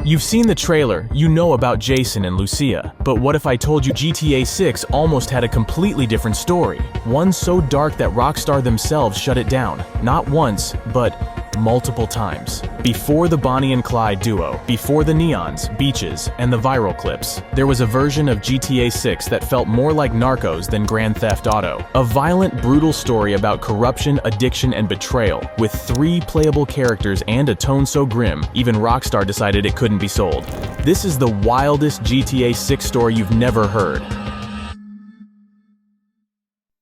You've seen the trailer, you know about Jason and Lucia. But what if I told you GTA 6 almost had a completely different story? One so dark that Rockstar themselves shut it down. Not once, but multiple times. Before the Bonnie and Clyde duo, before the neons, beaches, and the viral clips, there was a version of GTA 6 that felt more like Narcos than Grand Theft Auto. A violent, brutal story about corruption, addiction, and betrayal, with 3 playable characters and a tone so grim, even Rockstar decided it couldn't be sold. This is the wildest GTA 6 story you've never heard.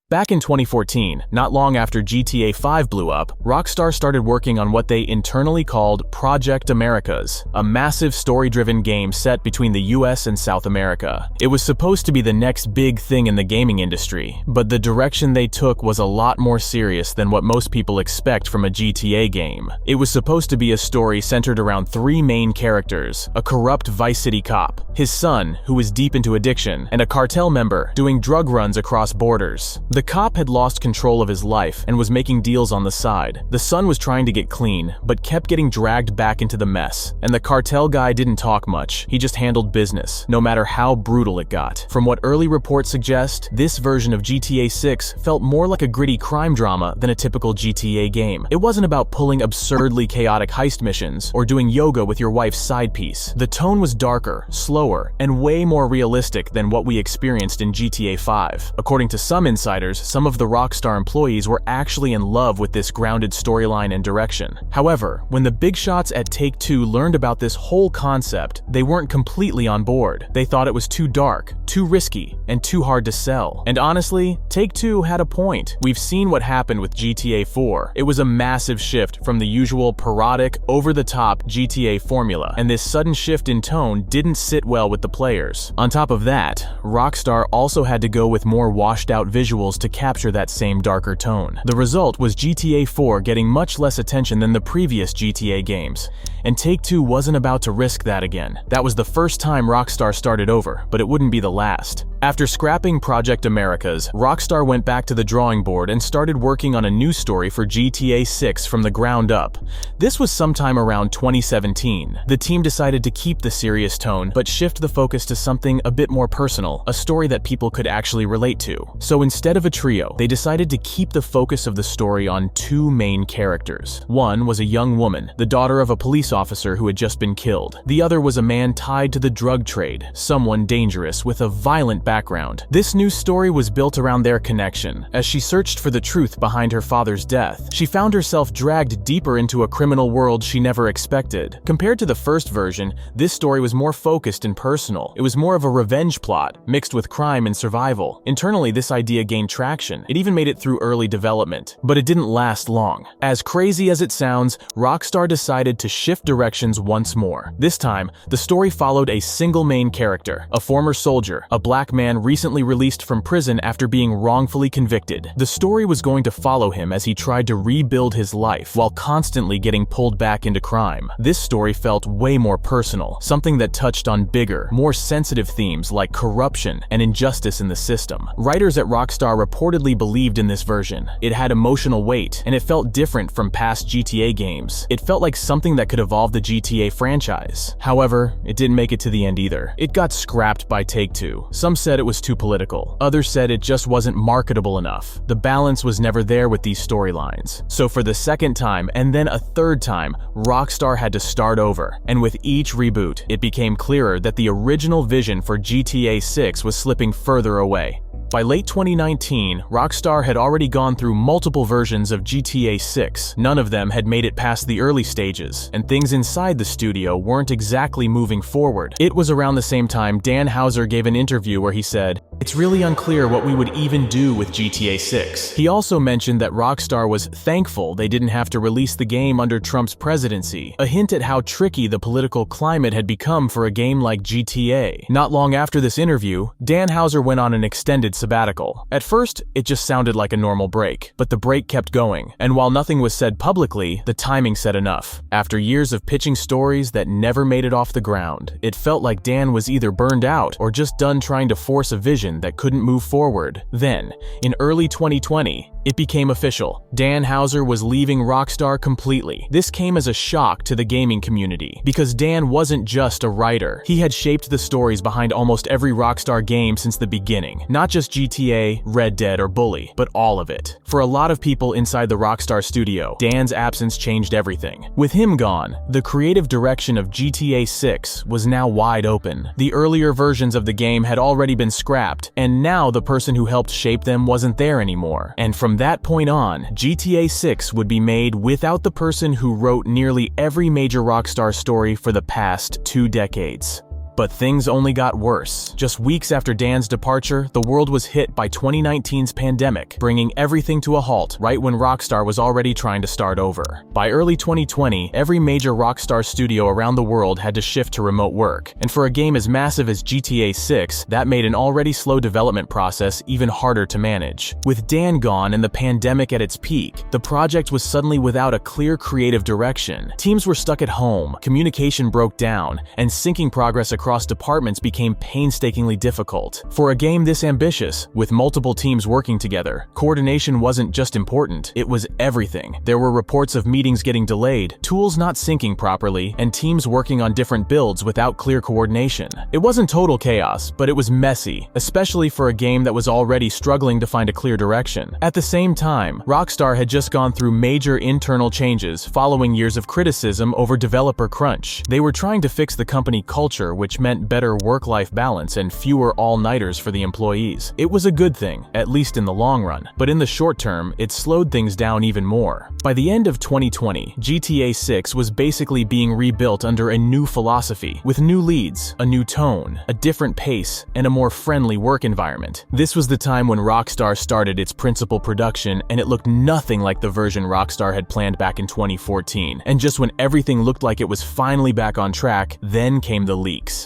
Back in 2014, not long after GTA 5 blew up, Rockstar started working on what they internally called Project Americas, a massive story-driven game set between the US and South America. It was supposed to be the next big thing in the gaming industry, but the direction they took was a lot more serious than what most people expect from a GTA game. It was supposed to be a story centered around 3 main characters: a corrupt Vice City cop, his son, who was deep into addiction, and a cartel member doing drug runs across borders. The cop had lost control of his life and was making deals on the side. The son was trying to get clean, but kept getting dragged back into the mess. And the cartel guy didn't talk much, he just handled business, no matter how brutal it got. From what early reports suggest, this version of GTA 6 felt more like a gritty crime drama than a typical GTA game. It wasn't about pulling absurdly chaotic heist missions or doing yoga with your wife's side piece. The tone was darker, slower, and way more realistic than what we experienced in GTA 5. According to some insiders, some of the Rockstar employees were actually in love with this grounded storyline and direction. However, when the big shots at Take-Two learned about this whole concept, they weren't completely on board. They thought it was too dark, too risky, and too hard to sell. And honestly, Take-Two had a point. We've seen what happened with GTA 4. It was a massive shift from the usual parodic, over-the-top GTA formula, and this sudden shift in tone didn't sit well with the players. On top of that, Rockstar also had to go with more washed-out visuals to capture that same darker tone. The result was GTA 4 getting much less attention than the previous GTA games, and Take-Two wasn't about to risk that again. That was the first time Rockstar started over, but it wouldn't be the last. After scrapping Project Americas, Rockstar went back to the drawing board and started working on a new story for GTA 6 from the ground up. This was sometime around 2017. The team decided to keep the serious tone, but shift the focus to something a bit more personal, a story that people could actually relate to. So instead of a trio, they decided to keep the focus of the story on 2 main characters. One was a young woman, the daughter of a police officer who had just been killed. The other was a man tied to the drug trade, someone dangerous with a violent background. This new story was built around their connection. As she searched for the truth behind her father's death, she found herself dragged deeper into a criminal world she never expected. Compared to the first version, this story was more focused and personal. It was more of a revenge plot, mixed with crime and survival. Internally, this idea gained traction. It even made it through early development, but it didn't last long. As crazy as it sounds, Rockstar decided to shift directions once more. This time, the story followed a single main character, a former soldier, a black man recently released from prison after being wrongfully convicted. The story was going to follow him as he tried to rebuild his life while constantly getting pulled back into crime. This story felt way more personal, something that touched on bigger, more sensitive themes like corruption and injustice in the system. Writers at Rockstar reportedly believed in this version. It had emotional weight, and it felt different from past GTA games. It felt like something that could evolve the GTA franchise. However, it didn't make it to the end either. It got scrapped by Take-Two. Some said it was too political. Others said it just wasn't marketable enough. The balance was never there with these storylines. So for the second time, and then a third time, Rockstar had to start over. And with each reboot, it became clearer that the original vision for GTA 6 was slipping further away. By late 2019, Rockstar had already gone through multiple versions of GTA 6. None of them had made it past the early stages, and things inside the studio weren't exactly moving forward. It was around the same time Dan Houser gave an interview where he said, "It's really unclear what we would even do with GTA 6. He also mentioned that Rockstar was thankful they didn't have to release the game under Trump's presidency, a hint at how tricky the political climate had become for a game like GTA. Not long after this interview, Dan Houser went on an extended sabbatical. At first, it just sounded like a normal break, but the break kept going, and while nothing was said publicly, the timing said enough. After years of pitching stories that never made it off the ground, it felt like Dan was either burned out or just done trying to force a vision that couldn't move forward. Then, in early 2020, It became official. Dan Houser was leaving Rockstar completely. This came as a shock to the gaming community, because Dan wasn't just a writer. He had shaped the stories behind almost every Rockstar game since the beginning. Not just GTA, Red Dead, or Bully, but all of it. For a lot of people inside the Rockstar studio, Dan's absence changed everything. With him gone, the creative direction of GTA 6 was now wide open. The earlier versions of the game had already been scrapped, and now the person who helped shape them wasn't there anymore. And from that point on, GTA 6 would be made without the person who wrote nearly every major Rockstar story for the past 2 decades. But things only got worse. Just weeks after Dan's departure, the world was hit by 2019's pandemic, bringing everything to a halt right when Rockstar was already trying to start over. By early 2020, every major Rockstar studio around the world had to shift to remote work, and for a game as massive as GTA 6, that made an already slow development process even harder to manage. With Dan gone and the pandemic at its peak, the project was suddenly without a clear creative direction. Teams were stuck at home, communication broke down, and syncing progress across departments became painstakingly difficult. For a game this ambitious, with multiple teams working together, coordination wasn't just important, it was everything. There were reports of meetings getting delayed, tools not syncing properly, and teams working on different builds without clear coordination. It wasn't total chaos, but it was messy, especially for a game that was already struggling to find a clear direction. At the same time, Rockstar had just gone through major internal changes following years of criticism over developer crunch. They were trying to fix the company culture, which meant better work-life balance and fewer all-nighters for the employees. It was a good thing, at least in the long run, but in the short term, it slowed things down even more. By the end of 2020, GTA 6 was basically being rebuilt under a new philosophy, with new leads, a new tone, a different pace, and a more friendly work environment. This was the time when Rockstar started its principal production, and it looked nothing like the version Rockstar had planned back in 2014. And just when everything looked like it was finally back on track, then came the leaks.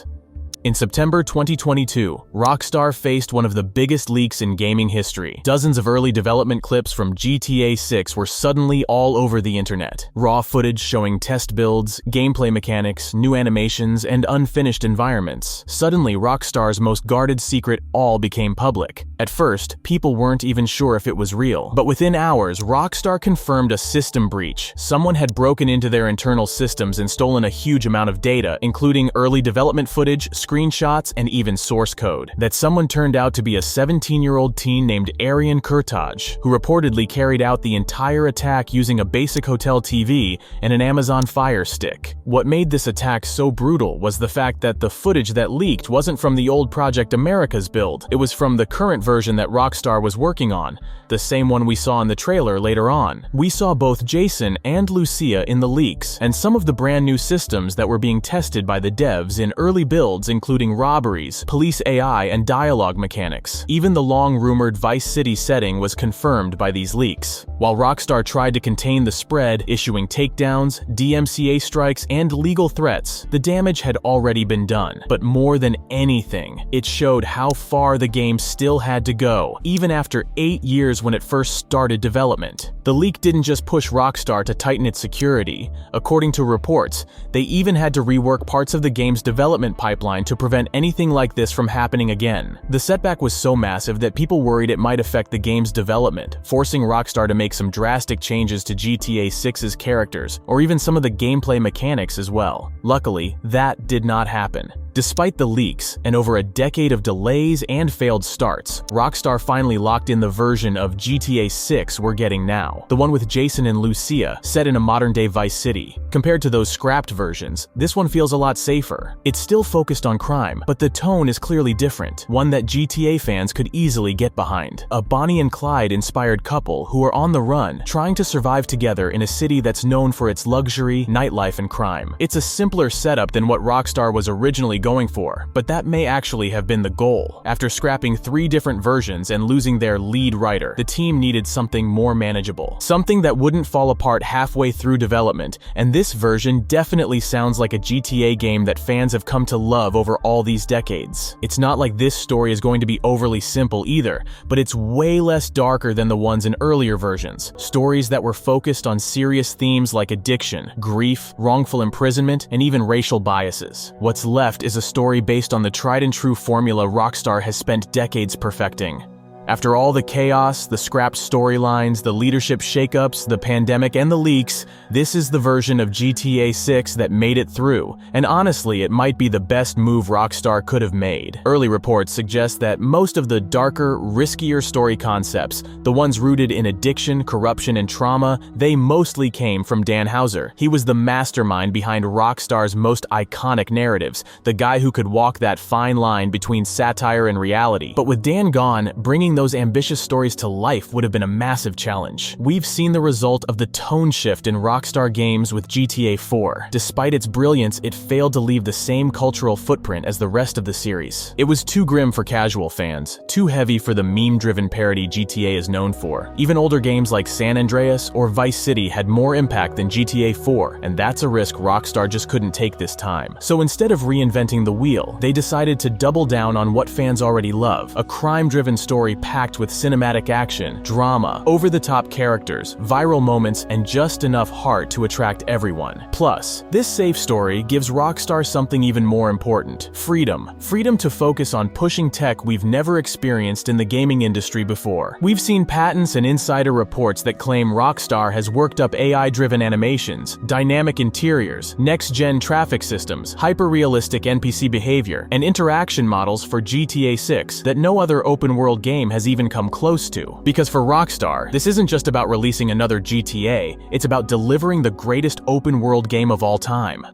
In September 2022, Rockstar faced one of the biggest leaks in gaming history. Dozens of early development clips from GTA 6 were suddenly all over the internet. Raw footage showing test builds, gameplay mechanics, new animations, and unfinished environments. Suddenly, Rockstar's most guarded secret all became public. At first, people weren't even sure if it was real. But within hours, Rockstar confirmed a system breach. Someone had broken into their internal systems and stolen a huge amount of data, including early development footage, screenshots, and even source code. That someone turned out to be a 17-year-old teen named Arian Kurtaj, who reportedly carried out the entire attack using a basic hotel TV and an Amazon Fire Stick. What made this attack so brutal was the fact that the footage that leaked wasn't from the old Project America's build. It was from the current version that Rockstar was working on, the same one we saw in the trailer later on. We saw both Jason and Lucia in the leaks, and some of the brand new systems that were being tested by the devs in early builds, including robberies, police AI, and dialogue mechanics. Even the long-rumored Vice City setting was confirmed by these leaks. While Rockstar tried to contain the spread, issuing takedowns, DMCA strikes, and legal threats, the damage had already been done. But more than anything, it showed how far the game still had to go, even after 8 years when it first started development. The leak didn't just push Rockstar to tighten its security. According to reports, they even had to rework parts of the game's development pipeline to prevent anything like this from happening again. The setback was so massive that people worried it might affect the game's development, forcing Rockstar to make some drastic changes to GTA 6's characters, or even some of the gameplay mechanics as well. Luckily, that did not happen. Despite the leaks, and over a decade of delays and failed starts, Rockstar finally locked in the version of GTA 6 we're getting now, the one with Jason and Lucia, set in a modern-day Vice City. Compared to those scrapped versions, this one feels a lot safer. It's still focused on crime, but the tone is clearly different, one that GTA fans could easily get behind. A Bonnie and Clyde-inspired couple who are on the run, trying to survive together in a city that's known for its luxury, nightlife, and crime. It's a simpler setup than what Rockstar was originally going for, but that may actually have been the goal. After scrapping 3 different versions and losing their lead writer, the team needed something more manageable. Something that wouldn't fall apart halfway through development, and this version definitely sounds like a GTA game that fans have come to love over all these decades. It's not like this story is going to be overly simple either, but it's way less darker than the ones in earlier versions. Stories that were focused on serious themes like addiction, grief, wrongful imprisonment, and even racial biases. What's left is a story based on the tried-and-true formula Rockstar has spent decades perfecting. After all the chaos, the scrapped storylines, the leadership shakeups, the pandemic, and the leaks, this is the version of GTA 6 that made it through, and honestly, it might be the best move Rockstar could have made. Early reports suggest that most of the darker, riskier story concepts, the ones rooted in addiction, corruption, and trauma, they mostly came from Dan Houser. He was the mastermind behind Rockstar's most iconic narratives, the guy who could walk that fine line between satire and reality. But with Dan gone, bringing those ambitious stories to life would have been a massive challenge. We've seen the result of the tone shift in Rockstar Games with GTA 4. Despite its brilliance, it failed to leave the same cultural footprint as the rest of the series. It was too grim for casual fans, too heavy for the meme-driven parody GTA is known for. Even older games like San Andreas or Vice City had more impact than GTA 4, and that's a risk Rockstar just couldn't take this time. So instead of reinventing the wheel, they decided to double down on what fans already love, a crime-driven story packed with cinematic action, drama, over-the-top characters, viral moments, and just enough heart to attract everyone. Plus, this safe story gives Rockstar something even more important: freedom. Freedom to focus on pushing tech we've never experienced in the gaming industry before. We've seen patents and insider reports that claim Rockstar has worked up AI-driven animations, dynamic interiors, next-gen traffic systems, hyper-realistic NPC behavior, and interaction models for GTA 6 that no other open-world game has even come close to. Because for Rockstar, this isn't just about releasing another GTA, it's about delivering the greatest open-world game of all time.